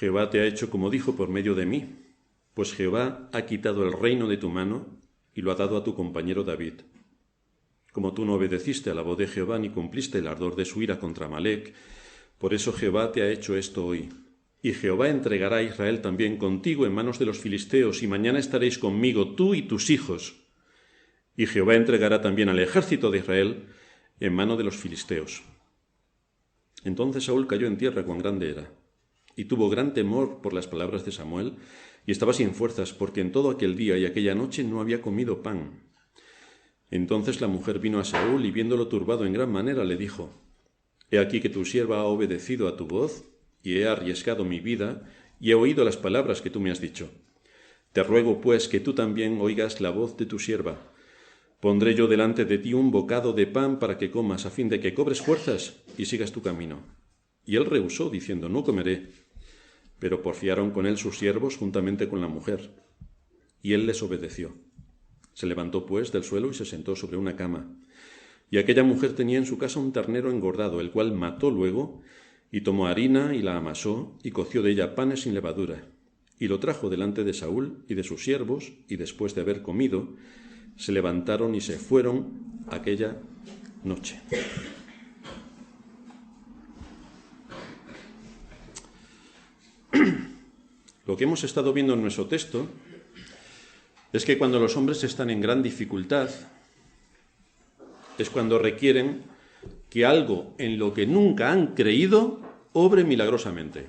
Jehová te ha hecho como dijo por medio de mí, pues Jehová ha quitado el reino de tu mano y lo ha dado a tu compañero David. Como tú no obedeciste a la voz de Jehová ni cumpliste el ardor de su ira contra Amalec, por eso Jehová te ha hecho esto hoy. Y Jehová entregará a Israel también contigo en manos de los filisteos, y mañana estaréis conmigo tú y tus hijos. Y Jehová entregará también al ejército de Israel en mano de los filisteos. Entonces Saúl cayó en tierra cuán grande era, y tuvo gran temor por las palabras de Samuel, y estaba sin fuerzas, porque en todo aquel día y aquella noche no había comido pan. Entonces la mujer vino a Saúl, y viéndolo turbado en gran manera, le dijo: He aquí que tu sierva ha obedecido a tu voz, y he arriesgado mi vida, y he oído las palabras que tú me has dicho. Te ruego, pues, que tú también oigas la voz de tu sierva. Pondré yo delante de ti un bocado de pan para que comas, a fin de que cobres fuerzas y sigas tu camino. Y él rehusó, diciendo: No comeré. Pero porfiaron con él sus siervos juntamente con la mujer. Y él les obedeció. Se levantó, pues, del suelo y se sentó sobre una cama. Y aquella mujer tenía en su casa un ternero engordado, el cual mató luego, y tomó harina y la amasó, y coció de ella panes sin levadura. Y lo trajo delante de Saúl y de sus siervos, y después de haber comido, se levantaron y se fueron aquella noche. Lo que hemos estado viendo en nuestro texto es que cuando los hombres están en gran dificultad, es cuando requieren que algo en lo que nunca han creído obre milagrosamente.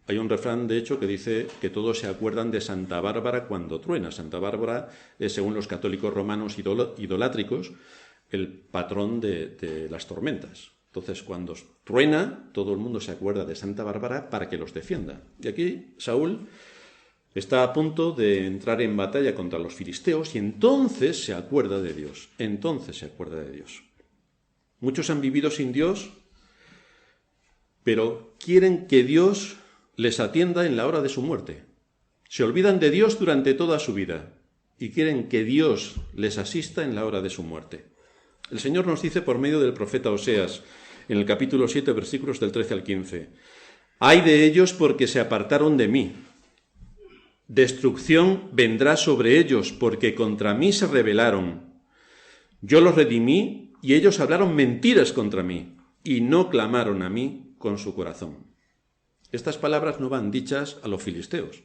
Hay un refrán, de hecho, que dice que todos se acuerdan de Santa Bárbara cuando truena. Santa Bárbara es, según los católicos romanos idolátricos, el patrón de las tormentas. Entonces, cuando truena, todo el mundo se acuerda de Santa Bárbara para que los defienda. Y aquí Saúl está a punto de entrar en batalla contra los filisteos y entonces se acuerda de Dios. Entonces se acuerda de Dios. Muchos han vivido sin Dios, pero quieren que Dios les atienda en la hora de su muerte. Se olvidan de Dios durante toda su vida y quieren que Dios les asista en la hora de su muerte. El Señor nos dice por medio del profeta Oseas, en el capítulo 7, versículos del 13 al 15, «Ay de ellos porque se apartaron de mí. Destrucción vendrá sobre ellos porque contra mí se rebelaron. Yo los redimí y ellos hablaron mentiras contra mí y no clamaron a mí con su corazón». Estas palabras no van dichas a los filisteos,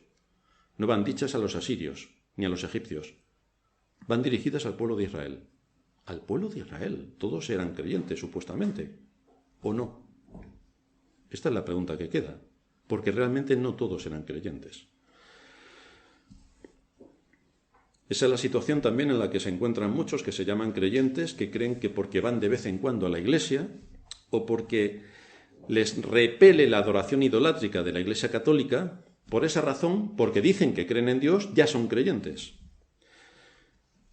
no van dichas a los asirios ni a los egipcios. Van dirigidas al pueblo de Israel. Al pueblo de Israel. Todos eran creyentes, supuestamente. ¿O no? Esta es la pregunta que queda, porque realmente no todos eran creyentes. Esa es la situación también en la que se encuentran muchos que se llaman creyentes, que creen que porque van de vez en cuando a la iglesia, o porque les repele la adoración idolátrica de la Iglesia Católica, por esa razón, porque dicen que creen en Dios, ya son creyentes.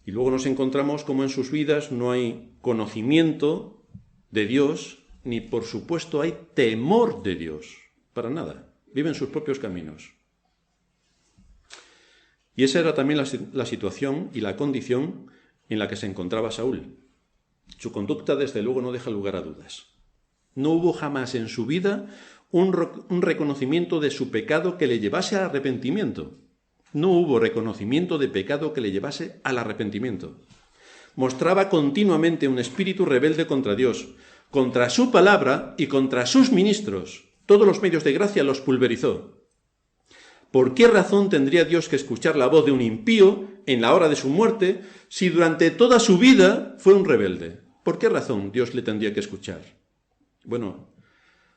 Y luego nos encontramos como en sus vidas no hay conocimiento de Dios, ni por supuesto hay temor de Dios, para nada. Viven sus propios caminos. Y esa era también la situación y la condición en la que se encontraba Saúl. Su conducta, desde luego, no deja lugar a dudas. No hubo jamás en su vida un reconocimiento de su pecado que le llevase al arrepentimiento. No hubo reconocimiento de pecado que le llevase al arrepentimiento. Mostraba continuamente un espíritu rebelde contra Dios, contra su palabra y contra sus ministros. Todos los medios de gracia los pulverizó. ¿Por qué razón tendría Dios que escuchar la voz de un impío en la hora de su muerte si durante toda su vida fue un rebelde? ¿Por qué razón Dios le tendría que escuchar? Bueno,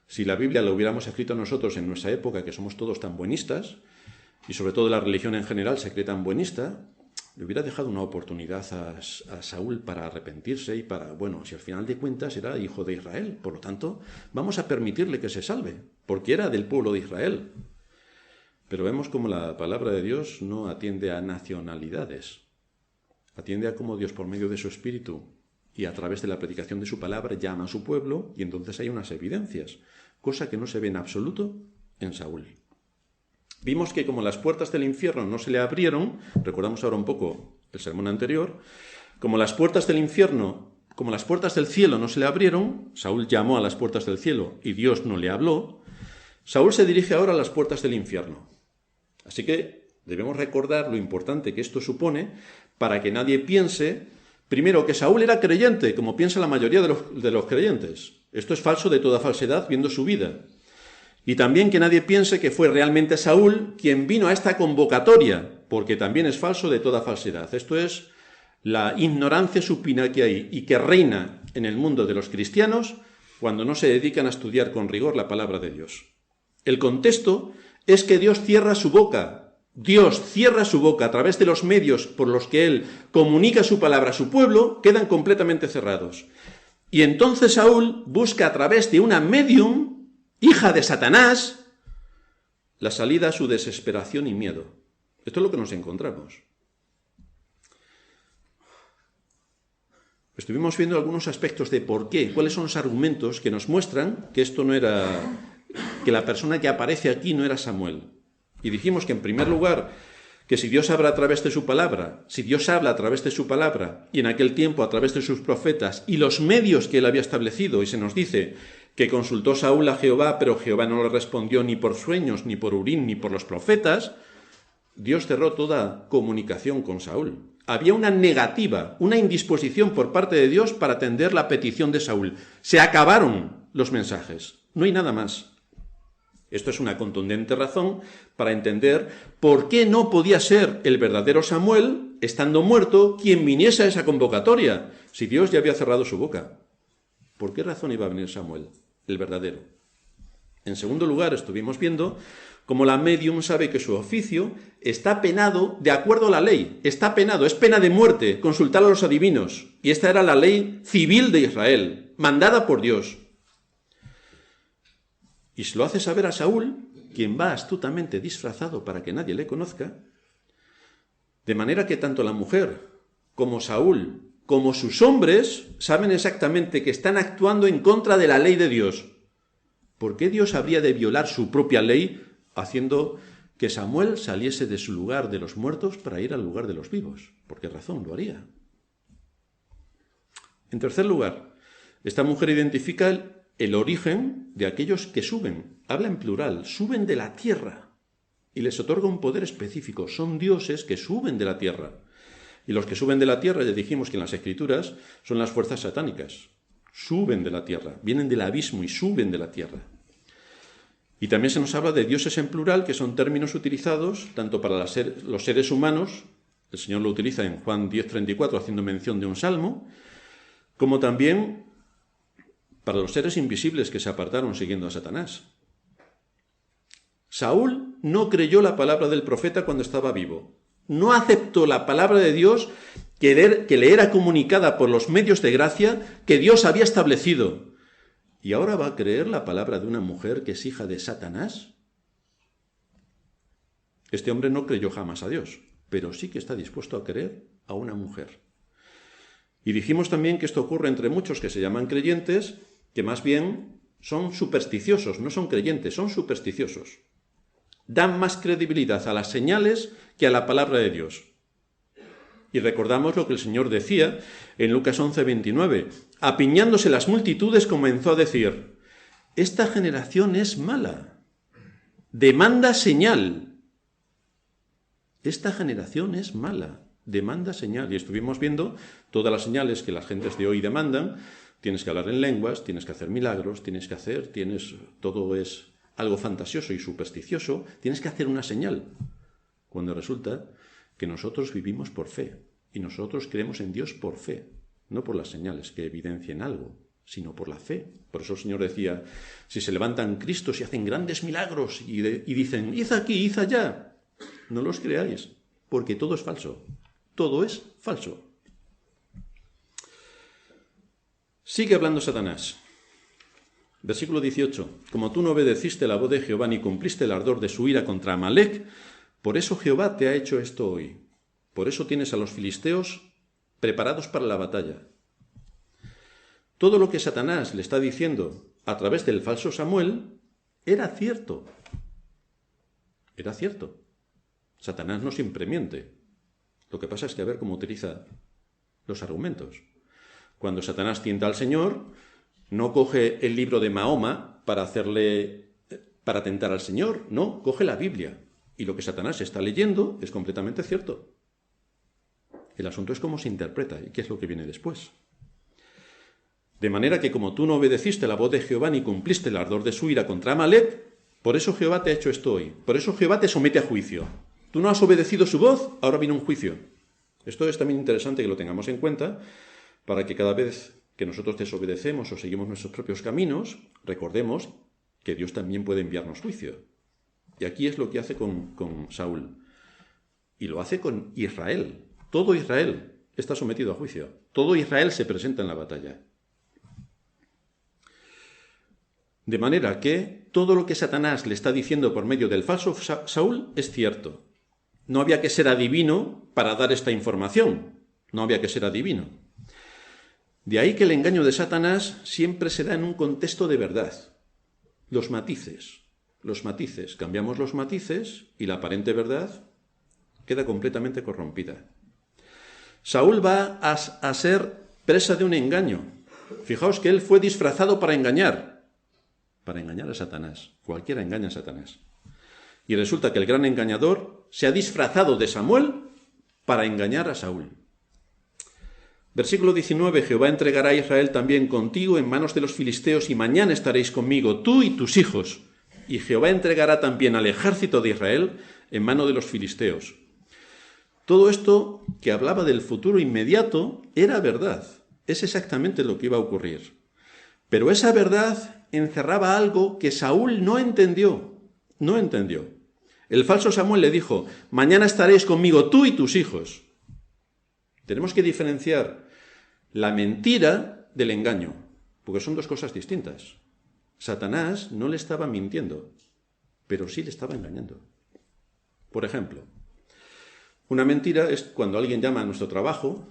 si la Biblia la hubiéramos escrito nosotros en nuestra época, que somos todos tan buenistas, y sobre todo la religión en general se cree tan buenista, le hubiera dejado una oportunidad a Saúl para arrepentirse y para, bueno, si al final de cuentas era hijo de Israel, por lo tanto, vamos a permitirle que se salve, porque era del pueblo de Israel. Pero vemos como la palabra de Dios no atiende a nacionalidades, atiende a cómo Dios por medio de su Espíritu y a través de la predicación de su palabra llama a su pueblo y entonces hay unas evidencias, cosa que no se ve en absoluto en Saúl. Vimos que como las puertas del infierno no se le abrieron, recordamos ahora un poco el sermón anterior, como las puertas del infierno, como las puertas del cielo no se le abrieron, Saúl llamó a las puertas del cielo y Dios no le habló, Saúl se dirige ahora a las puertas del infierno. Así que debemos recordar lo importante que esto supone para que nadie piense, primero, que Saúl era creyente, como piensa la mayoría de los creyentes. Esto es falso de toda falsedad viendo su vida. Y también que nadie piense que fue realmente Saúl quien vino a esta convocatoria, porque también es falso de toda falsedad. Esto es la ignorancia supina que hay y que reina en el mundo de los cristianos cuando no se dedican a estudiar con rigor la palabra de Dios. El contexto es que Dios cierra su boca. Dios cierra su boca a través de los medios por los que Él comunica su palabra a su pueblo, quedan completamente cerrados. Y entonces Saúl busca a través de una medium, hija de Satanás, la salida a su desesperación y miedo. Esto es lo que nos encontramos. Estuvimos viendo algunos aspectos de por qué, cuáles son los argumentos que nos muestran que esto no era, que la persona que aparece aquí no era Samuel. Y dijimos que en primer lugar, que si Dios habla a través de su palabra, si Dios habla a través de su palabra, y en aquel tiempo a través de sus profetas, y los medios que él había establecido, y se nos dice que consultó Saúl a Jehová, pero Jehová no le respondió ni por sueños, ni por Urim, ni por los profetas, Dios cerró toda comunicación con Saúl. Había una negativa, una indisposición por parte de Dios para atender la petición de Saúl. Se acabaron los mensajes, no hay nada más. Esto es una contundente razón para entender por qué no podía ser el verdadero Samuel, estando muerto, quien viniese a esa convocatoria, si Dios ya había cerrado su boca. ¿Por qué razón iba a venir Samuel, el verdadero? En segundo lugar, estuvimos viendo cómo la medium sabe que su oficio está penado de acuerdo a la ley. Está penado, es pena de muerte, consultar a los adivinos. Y esta era la ley civil de Israel, mandada por Dios. Y se lo hace saber a Saúl, quien va astutamente disfrazado para que nadie le conozca, de manera que tanto la mujer como Saúl, como sus hombres, saben exactamente que están actuando en contra de la ley de Dios. ¿Por qué Dios habría de violar su propia ley haciendo que Samuel saliese de su lugar de los muertos para ir al lugar de los vivos? ¿Por qué razón lo haría? En tercer lugar, esta mujer identifica el origen de aquellos que suben, habla en plural, suben de la tierra y les otorga un poder específico. Son dioses que suben de la tierra. Y los que suben de la tierra, ya dijimos que en las Escrituras, son las fuerzas satánicas. Suben de la tierra, vienen del abismo y suben de la tierra. Y también se nos habla de dioses en plural, que son términos utilizados tanto para los seres humanos, el Señor lo utiliza en Juan 10:34 haciendo mención de un salmo, como también para los seres invisibles que se apartaron siguiendo a Satanás. Saúl no creyó la palabra del profeta cuando estaba vivo. No aceptó la palabra de Dios que le era comunicada por los medios de gracia que Dios había establecido. ¿Y ahora va a creer la palabra de una mujer que es hija de Satanás? Este hombre no creyó jamás a Dios, pero sí que está dispuesto a creer a una mujer. Y dijimos también que esto ocurre entre muchos que se llaman creyentes, que más bien son supersticiosos, no son creyentes, son supersticiosos. Dan más credibilidad a las señales que a la palabra de Dios. Y recordamos lo que el Señor decía en Lucas 11:29. Apiñándose las multitudes comenzó a decir: esta generación es mala, demanda señal. Esta generación es mala, demanda señal. Y estuvimos viendo todas las señales que las gentes de hoy demandan. Tienes que hablar en lenguas, tienes que hacer milagros, todo es algo fantasioso y supersticioso, tienes que hacer una señal. Cuando resulta que nosotros vivimos por fe, y nosotros creemos en Dios por fe, no por las señales que evidencien algo, sino por la fe. Por eso el Señor decía, si se levantan Cristos y hacen grandes milagros y dicen, id aquí, id allá, no los creáis, porque todo es falso. Todo es falso. Sigue hablando Satanás. Versículo 18. Como tú no obedeciste la voz de Jehová ni cumpliste el ardor de su ira contra Amalec, por eso Jehová te ha hecho esto hoy. Por eso tienes a los filisteos preparados para la batalla. Todo lo que Satanás le está diciendo a través del falso Samuel era cierto. Era cierto. Satanás no siempre miente. Lo que pasa es que a ver cómo utiliza los argumentos. Cuando Satanás tienta al Señor, no coge el libro de Mahoma para para tentar al Señor. No, coge la Biblia. Y lo que Satanás está leyendo es completamente cierto. El asunto es cómo se interpreta y qué es lo que viene después. De manera que como tú no obedeciste la voz de Jehová ni cumpliste el ardor de su ira contra Amalek, por eso Jehová te ha hecho esto hoy. Por eso Jehová te somete a juicio. Tú no has obedecido su voz, ahora viene un juicio. Esto es también interesante que lo tengamos en cuenta para que cada vez que nosotros desobedecemos o seguimos nuestros propios caminos, recordemos que Dios también puede enviarnos juicio. Y aquí es lo que hace con Saúl. Y lo hace con Israel. Todo Israel está sometido a juicio. Todo Israel se presenta en la batalla. De manera que todo lo que Satanás le está diciendo por medio del falso Saúl es cierto. No había que ser adivino para dar esta información. No había que ser adivino. De ahí que el engaño de Satanás siempre se da en un contexto de verdad. Los matices. Cambiamos los matices y la aparente verdad queda completamente corrompida. Saúl va a ser presa de un engaño. Fijaos que él fue disfrazado para engañar a Satanás. Cualquiera engaña a Satanás. Y resulta que el gran engañador se ha disfrazado de Samuel para engañar a Saúl. Versículo 19, Jehová entregará a Israel también contigo en manos de los filisteos y mañana estaréis conmigo, tú y tus hijos. Y Jehová entregará también al ejército de Israel en mano de los filisteos. Todo esto que hablaba del futuro inmediato era verdad. Es exactamente lo que iba a ocurrir. Pero esa verdad encerraba algo que Saúl no entendió. No entendió. El falso Samuel le dijo, mañana estaréis conmigo tú y tus hijos. Tenemos que diferenciar la mentira del engaño, porque son dos cosas distintas. Satanás no le estaba mintiendo, pero sí le estaba engañando. Por ejemplo, una mentira es cuando alguien llama a nuestro trabajo,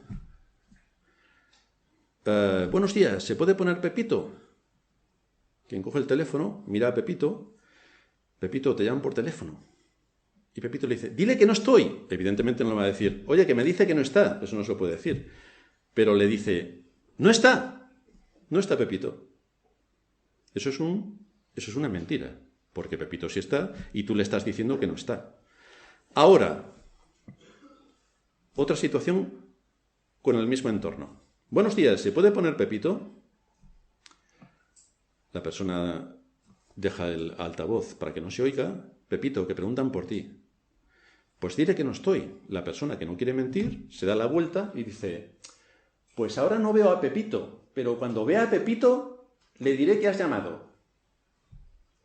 buenos días, ¿se puede poner Pepito? Quien coge el teléfono, mira a Pepito, Pepito, te llaman por teléfono. Y Pepito le dice, dile que no estoy. Evidentemente no le va a decir, oye, que me dice que no está. Eso no se lo puede decir. Pero le dice, no está Pepito. Eso es una mentira, porque Pepito sí está y tú le estás diciendo que no está. Ahora, otra situación con el mismo entorno. Buenos días, ¿se puede poner Pepito? La persona deja el altavoz para que no se oiga. Pepito, que preguntan por ti. Pues dile que no estoy. La persona que no quiere mentir se da la vuelta y dice, pues ahora no veo a Pepito, pero cuando vea a Pepito le diré que has llamado.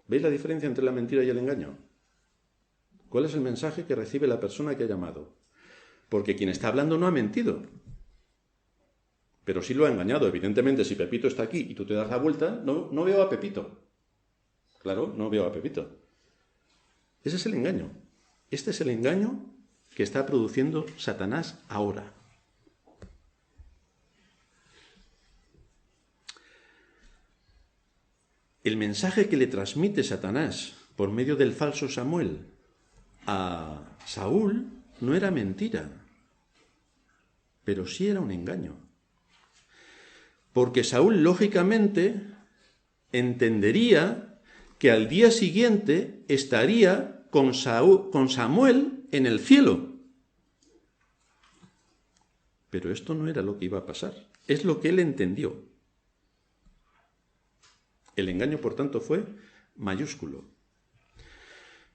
¿Veis la diferencia entre la mentira y el engaño? ¿Cuál es el mensaje que recibe la persona que ha llamado? Porque quien está hablando no ha mentido, pero sí lo ha engañado. Evidentemente, si Pepito está aquí y tú te das la vuelta, no veo a Pepito. Claro, no veo a Pepito. Ese es el engaño. Este es el engaño que está produciendo Satanás ahora. El mensaje que le transmite Satanás por medio del falso Samuel a Saúl no era mentira, pero sí era un engaño. Porque Saúl, lógicamente, entendería que al día siguiente estaría con Samuel en el cielo. Pero esto no era lo que iba a pasar. Es lo que él entendió. El engaño, por tanto, fue mayúsculo.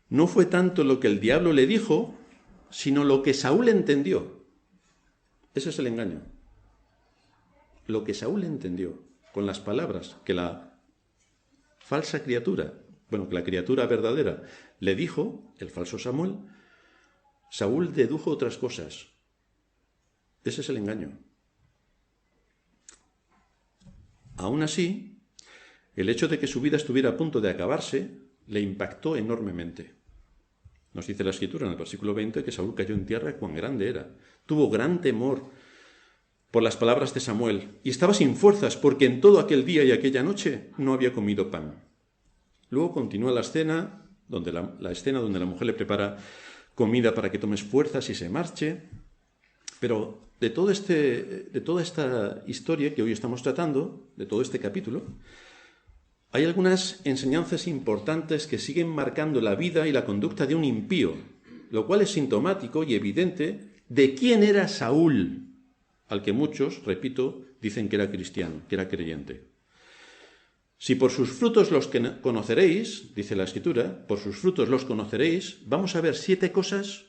No fue tanto lo que el diablo le dijo, sino lo que Saúl entendió. Ese es el engaño. Lo que Saúl entendió con las palabras que la falsa criatura, que la criatura verdadera le dijo, el falso Samuel, Saúl dedujo otras cosas. Ese es el engaño. Aún así, el hecho de que su vida estuviera a punto de acabarse le impactó enormemente. Nos dice la Escritura en el versículo 20 que Saúl cayó en tierra, cuán grande era. Tuvo gran temor por las palabras de Samuel y estaba sin fuerzas porque en todo aquel día y aquella noche no había comido pan. Luego continúa la escena donde la mujer le prepara comida para que tomes fuerzas y se marche. Pero de toda esta historia que hoy estamos tratando, de todo este capítulo, Hay algunas enseñanzas importantes que siguen marcando la vida y la conducta de un impío, lo cual es sintomático y evidente de quién era Saúl, al que muchos, repito, dicen que era cristiano, que era creyente. Si por sus frutos los conoceréis, dice la Escritura, por sus frutos los conoceréis, vamos a ver 7 cosas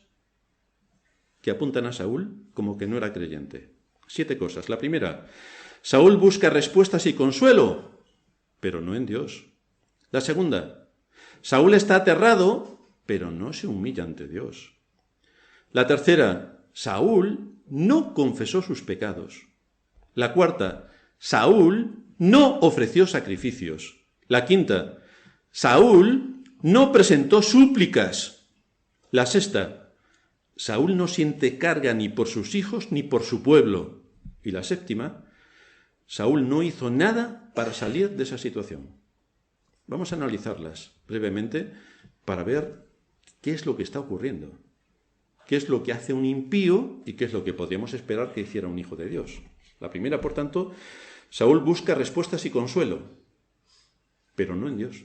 que apuntan a Saúl como que no era creyente. 7 cosas. La primera, Saúl busca respuestas y consuelo, pero no en Dios. La segunda, Saúl está aterrado, pero no se humilla ante Dios. La tercera, Saúl no confesó sus pecados. La cuarta, Saúl no ofreció sacrificios. La quinta, Saúl no presentó súplicas. La sexta, Saúl no siente carga ni por sus hijos ni por su pueblo. Y la séptima, Saúl no hizo nada para salir de esa situación. Vamos a analizarlas brevemente para ver qué es lo que está ocurriendo, qué es lo que hace un impío y qué es lo que podríamos esperar que hiciera un hijo de Dios. La primera, por tanto, Saúl busca respuestas y consuelo, pero no en Dios.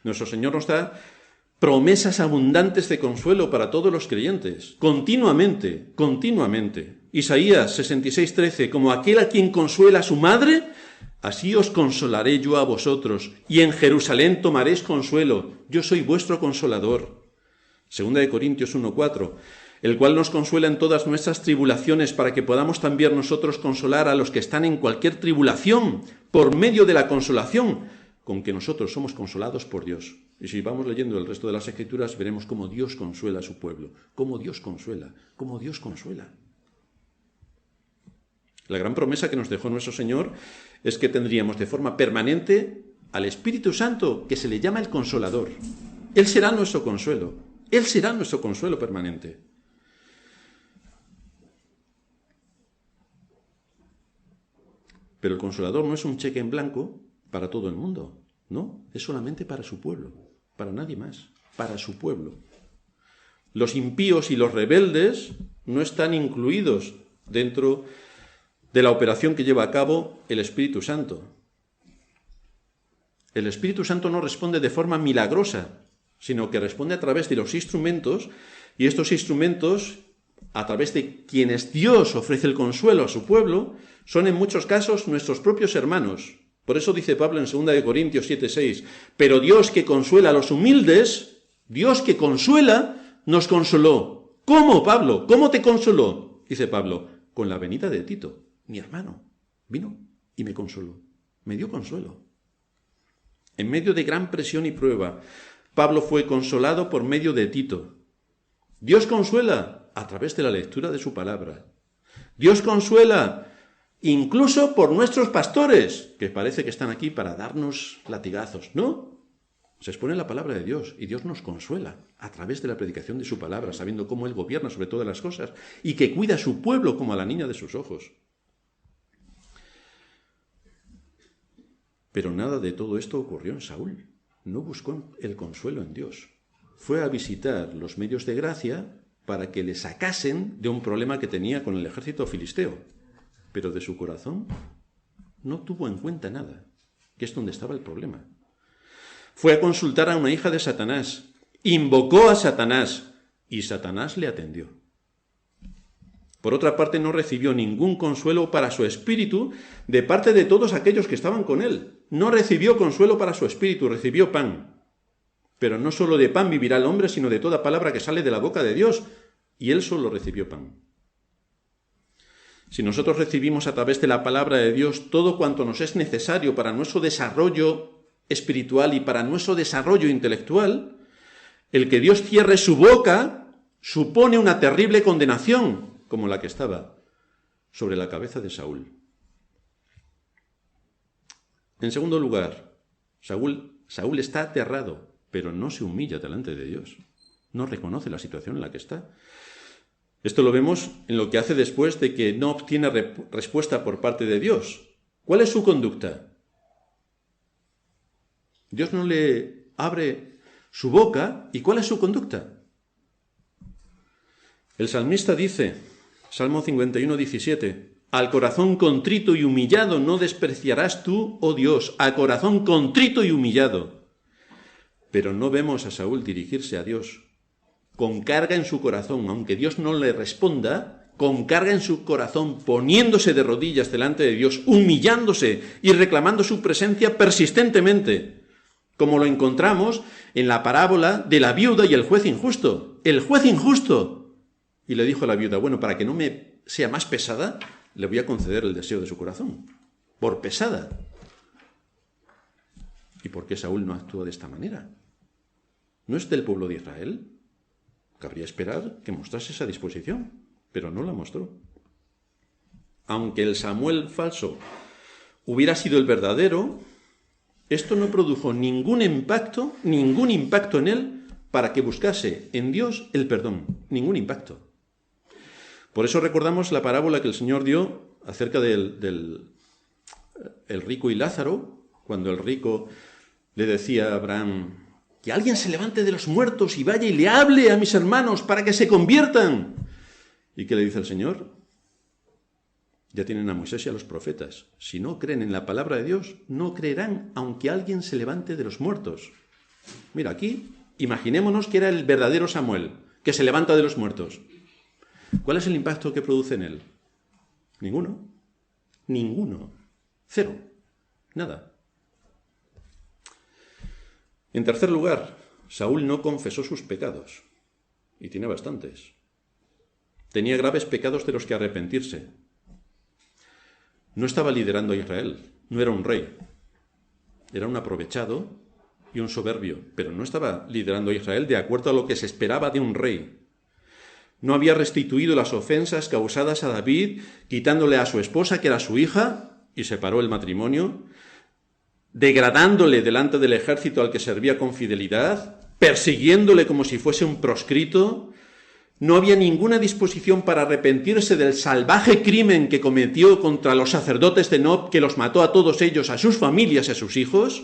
Nuestro Señor nos da promesas abundantes de consuelo para todos los creyentes, continuamente. Isaías 66:13, como aquel a quien consuela a su madre, así os consolaré yo a vosotros, y en Jerusalén tomaréis consuelo, yo soy vuestro consolador. 2 Corintios 1:4, el cual nos consuela en todas nuestras tribulaciones, para que podamos también nosotros consolar a los que están en cualquier tribulación, por medio de la consolación con que nosotros somos consolados por Dios. Y si vamos leyendo el resto de las Escrituras, veremos cómo Dios consuela a su pueblo, cómo Dios consuela. La gran promesa que nos dejó nuestro Señor es que tendríamos de forma permanente al Espíritu Santo, que se le llama el Consolador. Él será nuestro consuelo. Él será nuestro consuelo permanente. Pero el Consolador no es un cheque en blanco para todo el mundo. No, es solamente para su pueblo, para nadie más, para su pueblo. Los impíos y los rebeldes no están incluidos dentro de la operación que lleva a cabo el Espíritu Santo. El Espíritu Santo no responde de forma milagrosa, sino que responde a través de los instrumentos, y estos instrumentos, a través de quienes Dios ofrece el consuelo a su pueblo, son en muchos casos nuestros propios hermanos. Por eso dice Pablo en 2 Corintios 7:6, pero Dios que consuela a los humildes, Dios que consuela, nos consoló. ¿Cómo, Pablo? ¿Cómo te consoló? Dice Pablo, con la venida de Tito, mi hermano, vino y me consoló, me dio consuelo. En medio de gran presión y prueba, Pablo fue consolado por medio de Tito. Dios consuela a través de la lectura de su palabra. Dios consuela incluso por nuestros pastores, que parece que están aquí para darnos latigazos. No, se expone la palabra de Dios y Dios nos consuela a través de la predicación de su palabra, sabiendo cómo Él gobierna sobre todas las cosas y que cuida a su pueblo como a la niña de sus ojos. Pero nada de todo esto ocurrió en Saúl. No buscó el consuelo en Dios. Fue a visitar los medios de gracia para que le sacasen de un problema que tenía con el ejército filisteo. Pero de su corazón no tuvo en cuenta nada, que es donde estaba el problema. Fue a consultar a una hija de Satanás, invocó a Satanás y Satanás le atendió. Por otra parte, no recibió ningún consuelo para su espíritu de parte de todos aquellos que estaban con él. No recibió consuelo para su espíritu, recibió pan. Pero no solo de pan vivirá el hombre, sino de toda palabra que sale de la boca de Dios. Y él solo recibió pan. Si nosotros recibimos a través de la palabra de Dios todo cuanto nos es necesario para nuestro desarrollo espiritual y para nuestro desarrollo intelectual, el que Dios cierre su boca supone una terrible condenación, como la que estaba sobre la cabeza de Saúl. En segundo lugar, Saúl está aterrado, pero no se humilla delante de Dios. No reconoce la situación en la que está. Esto lo vemos en lo que hace después de que no obtiene respuesta por parte de Dios. ¿Cuál es su conducta? Dios no le abre su boca. ¿Y cuál es su conducta? El salmista dice, Salmo 51, 17, Al corazón contrito y humillado no despreciarás tú, oh Dios, a corazón contrito y humillado. Pero no vemos a Saúl dirigirse a Dios con carga en su corazón, aunque Dios no le responda, con carga en su corazón, poniéndose de rodillas delante de Dios, humillándose y reclamando su presencia persistentemente, como lo encontramos en la parábola de la viuda y el juez injusto. El juez injusto. Y le dijo a la viuda, bueno, para que no me sea más pesada, le voy a conceder el deseo de su corazón, por pesada. ¿Y por qué Saúl no actuó de esta manera? ¿No es del pueblo de Israel? Cabría esperar que mostrase esa disposición, pero no la mostró. Aunque el Samuel falso hubiera sido el verdadero, esto no produjo ningún impacto en él para que buscase en Dios el perdón. Ningún impacto. Por eso recordamos la parábola que el Señor dio acerca del rico y Lázaro, cuando el rico le decía a Abraham, que alguien se levante de los muertos y vaya y le hable a mis hermanos para que se conviertan. ¿Y qué le dice el Señor? Ya tienen a Moisés y a los profetas. Si no creen en la palabra de Dios, no creerán aunque alguien se levante de los muertos. Mira, aquí imaginémonos que era el verdadero Samuel, que se levanta de los muertos. ¿Cuál es el impacto que produce en él? Ninguno. Ninguno. Cero. Nada. En tercer lugar, Saúl no confesó sus pecados, y tiene bastantes. Tenía graves pecados de los que arrepentirse. No estaba liderando a Israel, no era un rey. Era un aprovechado y un soberbio, pero no estaba liderando a Israel de acuerdo a lo que se esperaba de un rey. No había restituido las ofensas causadas a David, quitándole a su esposa, que era su hija, y separó el matrimonio, degradándole delante del ejército al que servía con fidelidad, persiguiéndole como si fuese un proscrito. No había ninguna disposición para arrepentirse del salvaje crimen que cometió contra los sacerdotes de Nob, que los mató a todos ellos, a sus familias y a sus hijos.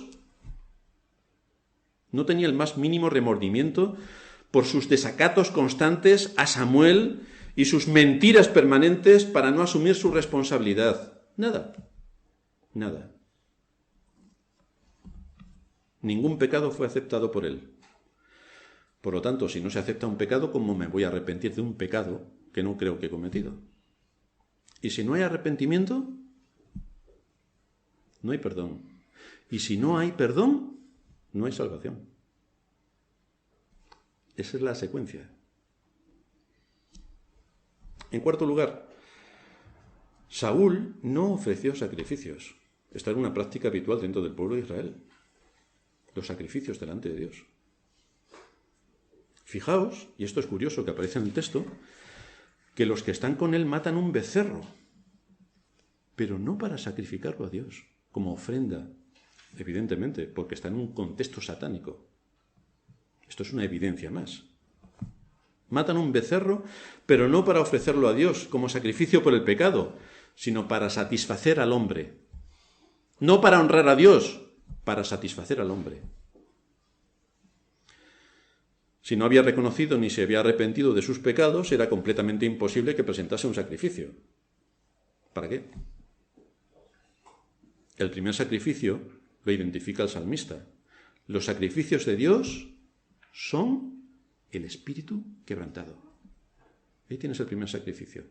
No tenía el más mínimo remordimiento por sus desacatos constantes a Samuel y sus mentiras permanentes para no asumir su responsabilidad. Nada. Nada. Ningún pecado fue aceptado por él. Por lo tanto, si no se acepta un pecado, ¿cómo me voy a arrepentir de un pecado que no creo que he cometido? Y si no hay arrepentimiento, no hay perdón. Y si no hay perdón, no hay salvación. Esa es la secuencia. En cuarto lugar, Saúl no ofreció sacrificios. Esta era una práctica habitual dentro del pueblo de Israel. Los sacrificios delante de Dios. Fijaos, y esto es curioso que aparece en el texto, que los que están con él matan un becerro, pero no para sacrificarlo a Dios, como ofrenda, evidentemente, porque está en un contexto satánico. Esto es una evidencia más. Matan un becerro, pero no para ofrecerlo a Dios como sacrificio por el pecado, sino para satisfacer al hombre. No para honrar a Dios, para satisfacer al hombre. Si no había reconocido ni se había arrepentido de sus pecados, era completamente imposible que presentase un sacrificio. ¿Para qué? El primer sacrificio lo identifica el salmista. Los sacrificios de Dios son el espíritu quebrantado. Ahí tienes el primer sacrificio.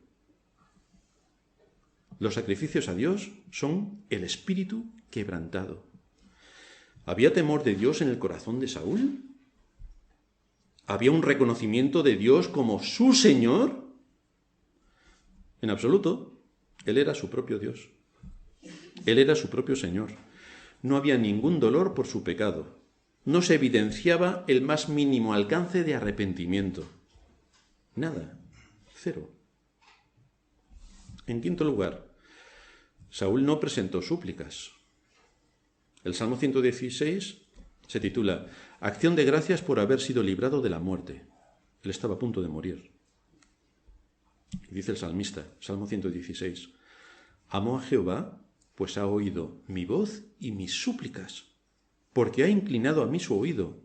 Los sacrificios a Dios son el espíritu quebrantado. ¿Había temor de Dios en el corazón de Saúl? ¿Había un reconocimiento de Dios como su Señor? En absoluto. Él era su propio Dios. Él era su propio Señor. No había ningún dolor por su pecado. No se evidenciaba el más mínimo alcance de arrepentimiento. Nada. Cero. En quinto lugar, Saúl no presentó súplicas. El Salmo 116 se titula Acción de gracias por haber sido librado de la muerte. Él estaba a punto de morir. Y dice el salmista, Salmo 116, Amo a Jehová, pues ha oído mi voz y mis súplicas, porque ha inclinado a mí su oído.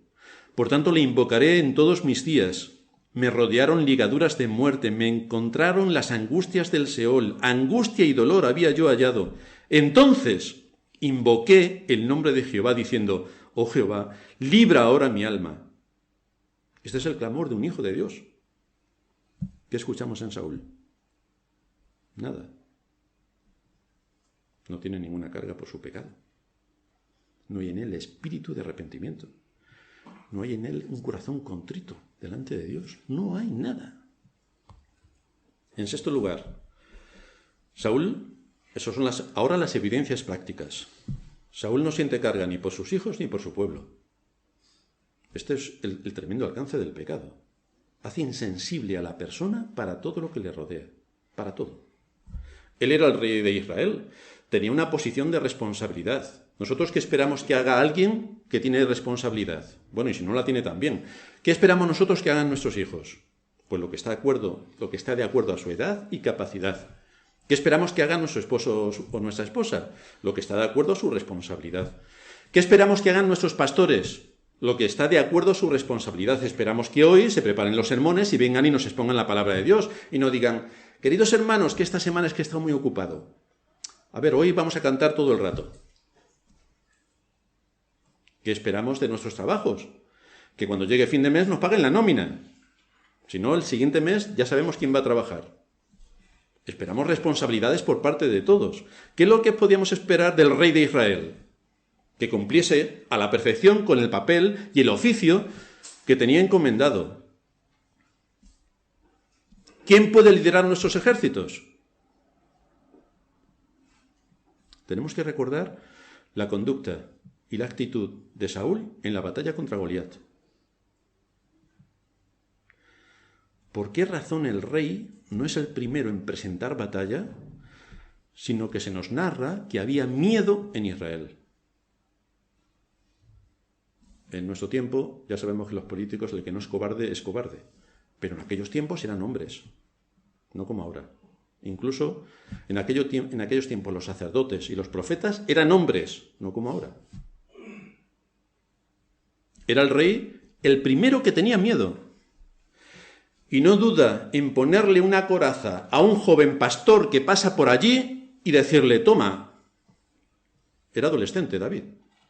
Por tanto le invocaré en todos mis días, Me rodearon ligaduras de muerte, me encontraron las angustias del Seol, angustia y dolor había yo hallado. Entonces invoqué el nombre de Jehová diciendo, oh Jehová, libra ahora mi alma. Este es el clamor de un hijo de Dios. ¿Qué escuchamos en Saúl? Nada. No tiene ninguna carga por su pecado. No hay en él espíritu de arrepentimiento. No hay en él un corazón contrito delante de Dios. No hay nada. En sexto lugar, Saúl, esas son ahora las evidencias prácticas. Saúl no siente carga ni por sus hijos ni por su pueblo. Este es el tremendo alcance del pecado. Hace insensible a la persona para todo lo que le rodea. Para todo. Él era el rey de Israel. Tenía una posición de responsabilidad. ¿Nosotros qué esperamos que haga alguien que tiene responsabilidad? Bueno, y si no la tiene también. ¿Qué esperamos nosotros que hagan nuestros hijos? Pues lo que está de acuerdo a su edad y capacidad. ¿Qué esperamos que haga nuestro esposo o nuestra esposa? Lo que está de acuerdo a su responsabilidad. ¿Qué esperamos que hagan nuestros pastores? Lo que está de acuerdo a su responsabilidad. Esperamos que hoy se preparen los sermones y vengan y nos expongan la palabra de Dios y no digan, queridos hermanos, que esta semana es que he estado muy ocupado. A ver, hoy vamos a cantar todo el rato. ¿Qué esperamos de nuestros trabajos? Que cuando llegue fin de mes nos paguen la nómina. Si no, el siguiente mes ya sabemos quién va a trabajar. Esperamos responsabilidades por parte de todos. ¿Qué es lo que podíamos esperar del rey de Israel? Que cumpliese a la perfección con el papel y el oficio que tenía encomendado. ¿Quién puede liderar nuestros ejércitos? Tenemos que recordar la conducta y la actitud de Saúl en la batalla contra Goliat. ¿Por qué razón el rey no es el primero en presentar batalla, sino que se nos narra que había miedo en Israel? En nuestro tiempo ya sabemos que los políticos, el que no es cobarde, pero en aquellos tiempos eran hombres, no como ahora. Incluso en aquellos tiempos los sacerdotes y los profetas eran hombres, no como ahora. Era el rey el primero que tenía miedo. Y no duda en ponerle una coraza a un joven pastor que pasa por allí y decirle, toma. Era adolescente David.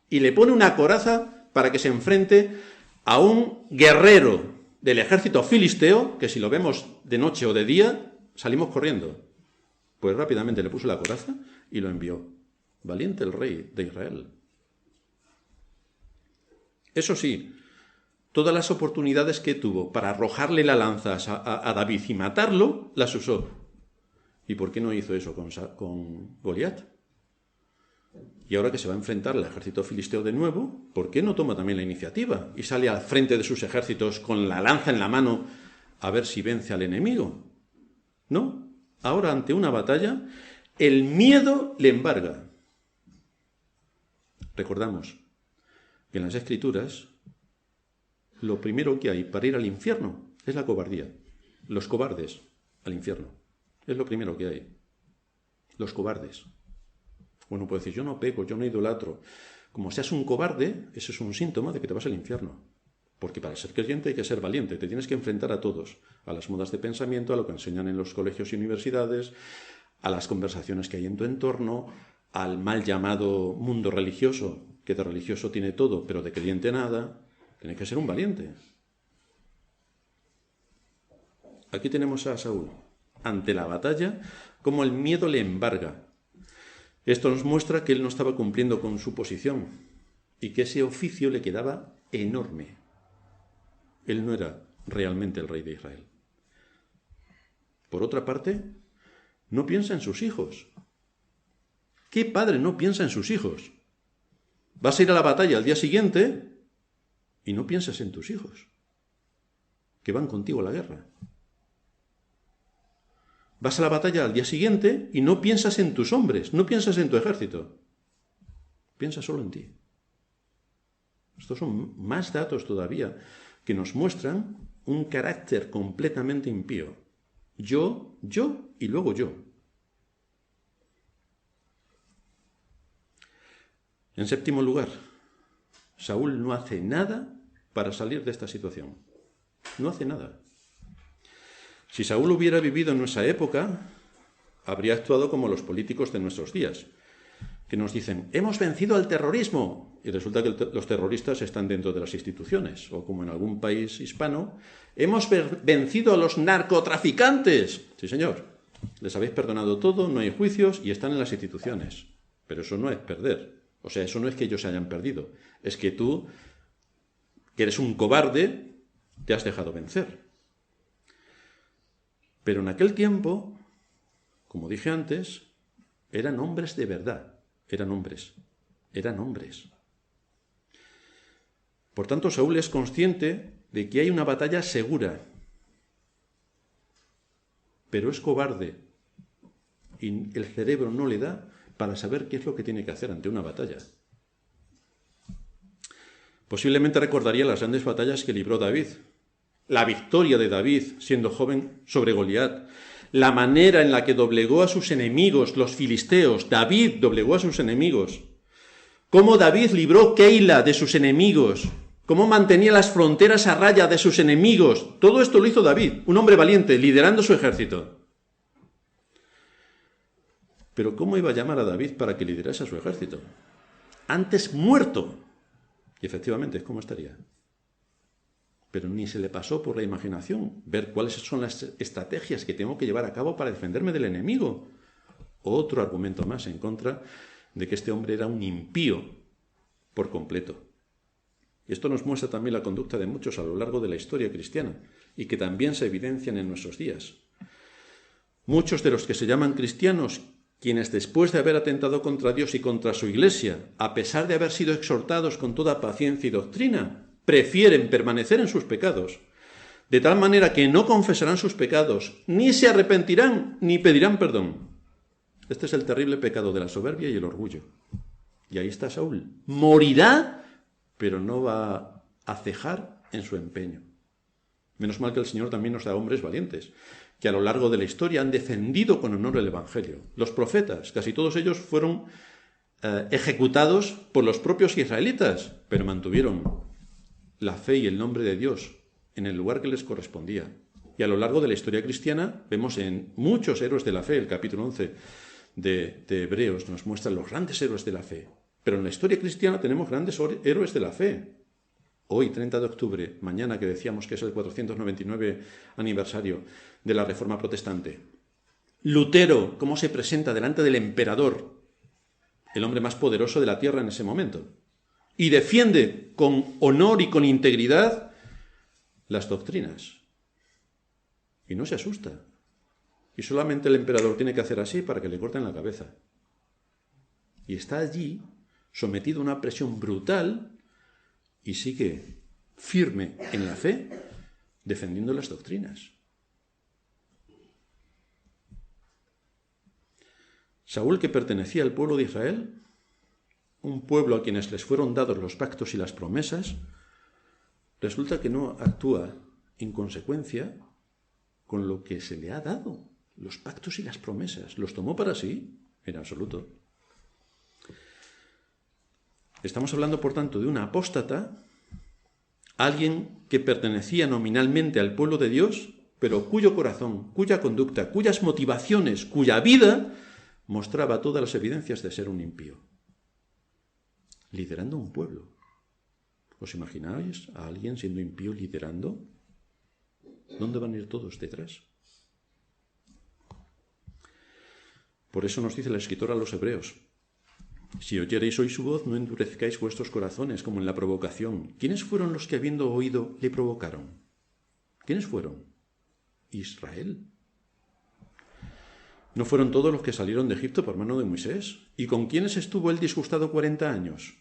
Y le pone una coraza para que se enfrente a un guerrero del ejército filisteo, que si lo vemos de noche o de día, salimos corriendo. Pues rápidamente le puso la coraza y lo envió. Valiente el rey de Israel. Eso sí, todas las oportunidades que tuvo para arrojarle la lanza a David y matarlo, las usó. ¿Y por qué no hizo eso con Goliat? Y ahora que se va a enfrentar al ejército filisteo de nuevo, ¿por qué no toma también la iniciativa y sale al frente de sus ejércitos con la lanza en la mano a ver si vence al enemigo? No, ahora ante una batalla, el miedo le embarga. Recordamos que en las Escrituras lo primero que hay para ir al infierno es la cobardía. Los cobardes al infierno. Es lo primero que hay. Los cobardes. Uno puede decir, yo no peco, yo no idolatro. Como seas un cobarde, ese es un síntoma de que te vas al infierno. Porque para ser creyente hay que ser valiente, te tienes que enfrentar a todos, a las modas de pensamiento, a lo que enseñan en los colegios y universidades, a las conversaciones que hay en tu entorno, al mal llamado mundo religioso, que de religioso tiene todo, pero de creyente nada. Tienes que ser un valiente. Aquí tenemos a Saúl, ante la batalla, como el miedo le embarga. Esto nos muestra que él no estaba cumpliendo con su posición y que ese oficio le quedaba enorme. Él no era realmente el rey de Israel. Por otra parte, no piensa en sus hijos. ¿Qué padre no piensa en sus hijos? Vas a ir a la batalla al día siguiente y no piensas en tus hijos, que van contigo a la guerra. Vas a la batalla al día siguiente y no piensas en tus hombres, no piensas en tu ejército. Piensa solo en ti. Estos son más datos todavía que nos muestran un carácter completamente impío. Yo y luego yo. En séptimo lugar, Saúl no hace nada para salir de esta situación. No hace nada. Si Saúl hubiera vivido en nuestra época, habría actuado como los políticos de nuestros días, que nos dicen, hemos vencido al terrorismo, y resulta que los terroristas están dentro de las instituciones, o como en algún país hispano, hemos vencido a los narcotraficantes. Sí, señor, les habéis perdonado todo, no hay juicios y están en las instituciones. Pero eso no es perder. O sea, eso no es que ellos se hayan perdido. Es que tú, que eres un cobarde, te has dejado vencer. Pero en aquel tiempo, como dije antes, eran hombres de verdad. Eran hombres. Por tanto, Saúl es consciente de que hay una batalla segura, pero es cobarde y el cerebro no le da para saber qué es lo que tiene que hacer ante una batalla. Posiblemente recordaría las grandes batallas que libró David, la victoria de David siendo joven sobre Goliat, la manera en la que doblegó a sus enemigos, los filisteos. David doblegó a sus enemigos. Cómo David libró Keila de sus enemigos. Cómo mantenía las fronteras a raya de sus enemigos. Todo esto lo hizo David, un hombre valiente, liderando su ejército. Pero ¿cómo iba a llamar a David para que liderase a su ejército? Antes muerto. Y efectivamente, ¿cómo estaría? Pero ni se le pasó por la imaginación ver cuáles son las estrategias que tengo que llevar a cabo para defenderme del enemigo. Otro argumento más en contra de que este hombre era un impío por completo. Y esto nos muestra también la conducta de muchos a lo largo de la historia cristiana y que también se evidencian en nuestros días. Muchos de los que se llaman cristianos, quienes después de haber atentado contra Dios y contra su Iglesia, a pesar de haber sido exhortados con toda paciencia y doctrina, prefieren permanecer en sus pecados, de tal manera que no confesarán sus pecados, ni se arrepentirán, ni pedirán perdón. Este es el terrible pecado de la soberbia y el orgullo. Y ahí está Saúl. Morirá, pero no va a cejar en su empeño. Menos mal que el Señor también nos da hombres valientes, que a lo largo de la historia han defendido con honor el Evangelio. Los profetas, casi todos ellos fueron ejecutados por los propios israelitas, pero mantuvieron la fe y el nombre de Dios en el lugar que les correspondía. Y a lo largo de la historia cristiana vemos en muchos héroes de la fe, el capítulo 11 de Hebreos nos muestra los grandes héroes de la fe. Pero en la historia cristiana tenemos grandes héroes de la fe. Hoy, 30 de octubre, mañana que decíamos que es el 499 aniversario de la Reforma Protestante. Lutero, cómo se presenta delante del emperador, el hombre más poderoso de la tierra en ese momento, y defiende con honor y con integridad las doctrinas. Y no se asusta. Y solamente el emperador tiene que hacer así para que le corten la cabeza. Y está allí, sometido a una presión brutal, y sigue firme en la fe, defendiendo las doctrinas. Saúl, que pertenecía al pueblo de Israel, un pueblo a quienes les fueron dados los pactos y las promesas, resulta que no actúa en consecuencia con lo que se le ha dado, los pactos y las promesas. ¿Los tomó para sí? En absoluto. Estamos hablando, por tanto, de un apóstata, alguien que pertenecía nominalmente al pueblo de Dios, pero cuyo corazón, cuya conducta, cuyas motivaciones, cuya vida mostraba todas las evidencias de ser un impío. Liderando un pueblo. ¿Os imagináis a alguien siendo impío liderando? ¿Dónde van a ir todos detrás? Por eso nos dice el escritor a los Hebreos: si oyereis hoy su voz, no endurezcáis vuestros corazones como en la provocación. ¿Quiénes fueron los que, habiendo oído, le provocaron? ¿Quiénes fueron? Israel. ¿No fueron todos los que salieron de Egipto por mano de Moisés? ¿Y con quiénes estuvo él disgustado 40 años?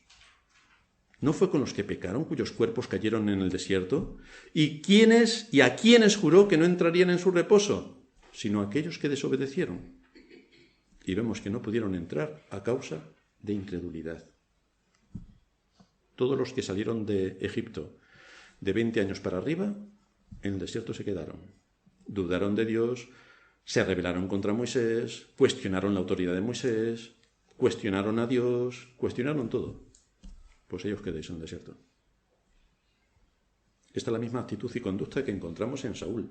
¿No fue con los que pecaron, cuyos cuerpos cayeron en el desierto? ¿Y a quiénes juró que no entrarían en su reposo? Sino a aquellos que desobedecieron. Y vemos que no pudieron entrar a causa de incredulidad. Todos los que salieron de Egipto de 20 años para arriba, en el desierto se quedaron. Dudaron de Dios, se rebelaron contra Moisés, cuestionaron la autoridad de Moisés, cuestionaron a Dios, cuestionaron todo. Pues ellos quedáis en el desierto. Esta es la misma actitud y conducta que encontramos en Saúl.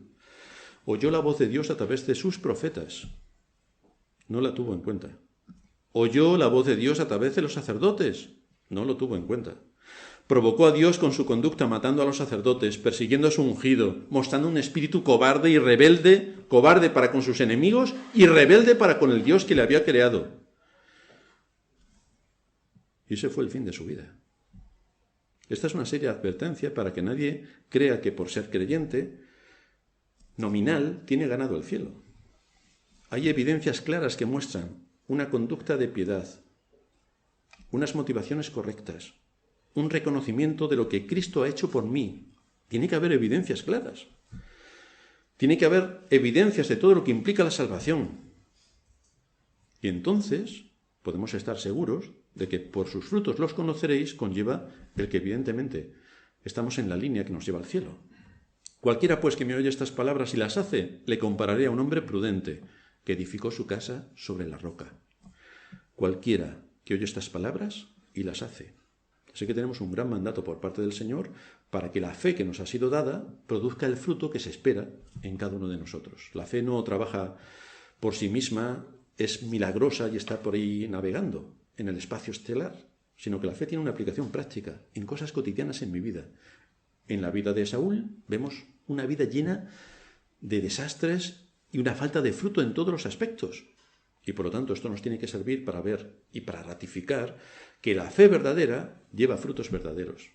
Oyó la voz de Dios a través de sus profetas. No la tuvo en cuenta. Oyó la voz de Dios a través de los sacerdotes. No lo tuvo en cuenta. Provocó a Dios con su conducta matando a los sacerdotes, persiguiendo a su ungido, mostrando un espíritu cobarde y rebelde, cobarde para con sus enemigos y rebelde para con el Dios que le había creado. Y ese fue el fin de su vida. Esta es una seria advertencia para que nadie crea que por ser creyente nominal tiene ganado el cielo. Hay evidencias claras que muestran una conducta de piedad, unas motivaciones correctas, un reconocimiento de lo que Cristo ha hecho por mí. Tiene que haber evidencias claras. Tiene que haber evidencias de todo lo que implica la salvación. Y entonces podemos estar seguros de que por sus frutos los conoceréis conlleva el que evidentemente estamos en la línea que nos lleva al cielo. Cualquiera pues que me oye estas palabras y las hace, le compararé a un hombre prudente que edificó su casa sobre la roca. Cualquiera que oye estas palabras y las hace. Así que tenemos un gran mandato por parte del Señor para que la fe que nos ha sido dada produzca el fruto que se espera en cada uno de nosotros. La fe no trabaja por sí misma, es milagrosa y está por ahí navegando en el espacio estelar, sino que la fe tiene una aplicación práctica en cosas cotidianas en mi vida. En la vida de Saúl vemos una vida llena de desastres y una falta de fruto en todos los aspectos. Y por lo tanto esto nos tiene que servir para ver y para ratificar que la fe verdadera lleva frutos verdaderos.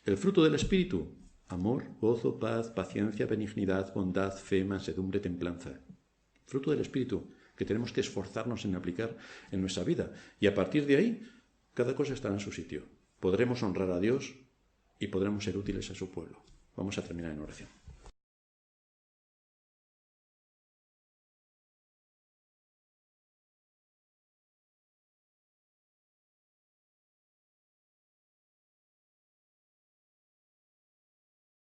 El fruto del Espíritu: amor, gozo, paz, paciencia, benignidad, bondad, fe, mansedumbre, templanza. Fruto del Espíritu que tenemos que esforzarnos en aplicar en nuestra vida. Y a partir de ahí, cada cosa estará en su sitio. Podremos honrar a Dios y podremos ser útiles a su pueblo. Vamos a terminar en oración.